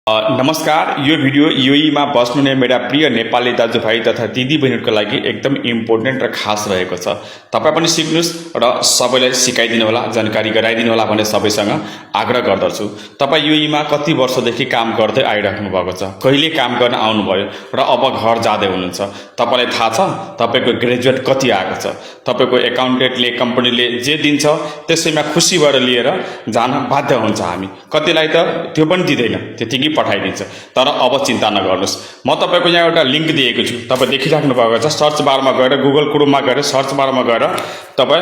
नमस्कार, यो भिडियो युएईमा बस्नुहुने मेरा प्रिय नेपाली दाजुभाइ तथा दिदीबहिनीहरुको लागि एकदम इम्पोर्टेन्ट र खास रहेको छ। तपाई पनि सिक्नुस् र सबैलाई सिकाइदिनु होला, जानकारी गराइदिनु होला भन्ने सबैसँग आग्रह गर्दछु। तपाई युएईमा कति वर्षदेखि काम गर्दै आइराख्नु भएको छ, कहिले काम गर्न आउनुभयो र अब घर जाँदै हुनुहुन्छ। तपाईलाई थाहा छ तपाईको ग्रेजुएट कति आएको छ। तपाईको एकाउन्टेन्टले कम्पनीले जे दिन्छ त्यसैमा खुसी भएर लिएर जान बाध्य हुन्छ हामी। कतिलाई त त्यो पनि दिदैन, त्यतिकै पठाइदिन्छ। तर अब चिन्ता नगर्नुस्, म तपाईको यहाँ एउटा लिंक दिएको छु, तपाई देखिराख्नु भएको छ। सर्च बारमा गएर गुगल क्रोममा गएर सर्च बारमा गएर तपाई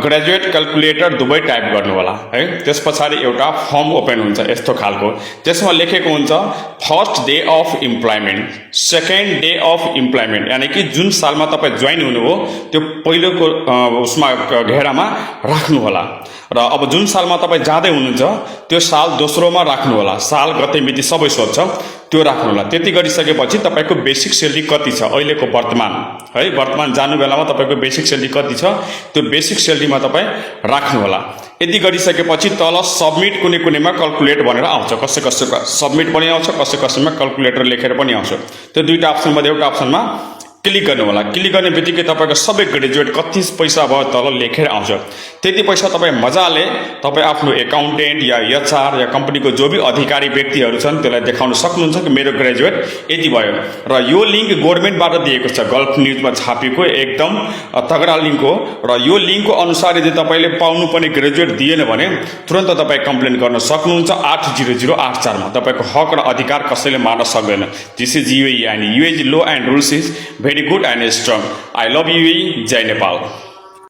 ग्रेजुएट क्याल्कुलेटर दुवै टाइप गर्नु होला है। त्यसपछि एउटा फर्म ओपन हुन्छ यस्तो खालको, त्यसमा लेखेको हुन्छ first day of employment, second day of employment, यानी कि जुन सालमा तपाई ज्वाइन हुनु हो त्यो पहिलोको उसमा घेरामा राख्नु होला र अब जुन सालमा तपाई जाँदै हुनुहुन्छ त्यो साल दोस्रोमा राख्नु होला। साल गते मिति सबै सोध्छ त्यो राख्नु होला। त्यति गरिसकेपछि तपाईको बेसिक सैलरी कति छ अहिलेको वर्तमान है, वर्तमान जानु बेलामा तपाईको बेसिक सैलरी कति छ त्यो बेसिक सैलरीमा तपाई राख्नु होला। यति गरिसकेपछि तल सबमिट कुनै कुनैमा क्याल्कुलेट भनेर आउँछ, कसै कसैमा सबमिट पनि आउँछ, कसै कसैमा क्याल्कुलेटर लेखेर पनि आउँछ। त्यो दुईटा अप्सन मध्ये एउटा अप्सनमा क्लिक गर्नु होला। क्लिक गर्ने बित्तिकै तपाईको सबै ग्रेजुएट कति पैसा भयो तल लेखेर आउँछ। त्यति पैसा तपाई मजाले तपाई आफ्नो एकाउन्टेन्ट या एचआर या कम्पनीको जो भी अधिकारी व्यक्तिहरू छन् त्यसलाई देखाउन सक्नुहुन्छ कि मेरो ग्रेजुएट यति भयो। र यो लिंक गभर्नमेन्टबाट दिएको छ, गल्फ न्यूजमा छापिएको एकदम तगडा लिंक हो। र यो लिंकको अनुसार यदि तपाईले पाउनु पनि ग्रेजुएट दिएन भने तुरन्त तपाई कम्प्लेन गर्न सक्नुहुन्छ 80084 मा। तपाईको हक र अधिकार कसैले मार्न सक्दैन। This is UAE and UAE law and rules is very good and strong. I love UAE. Jai Nepal.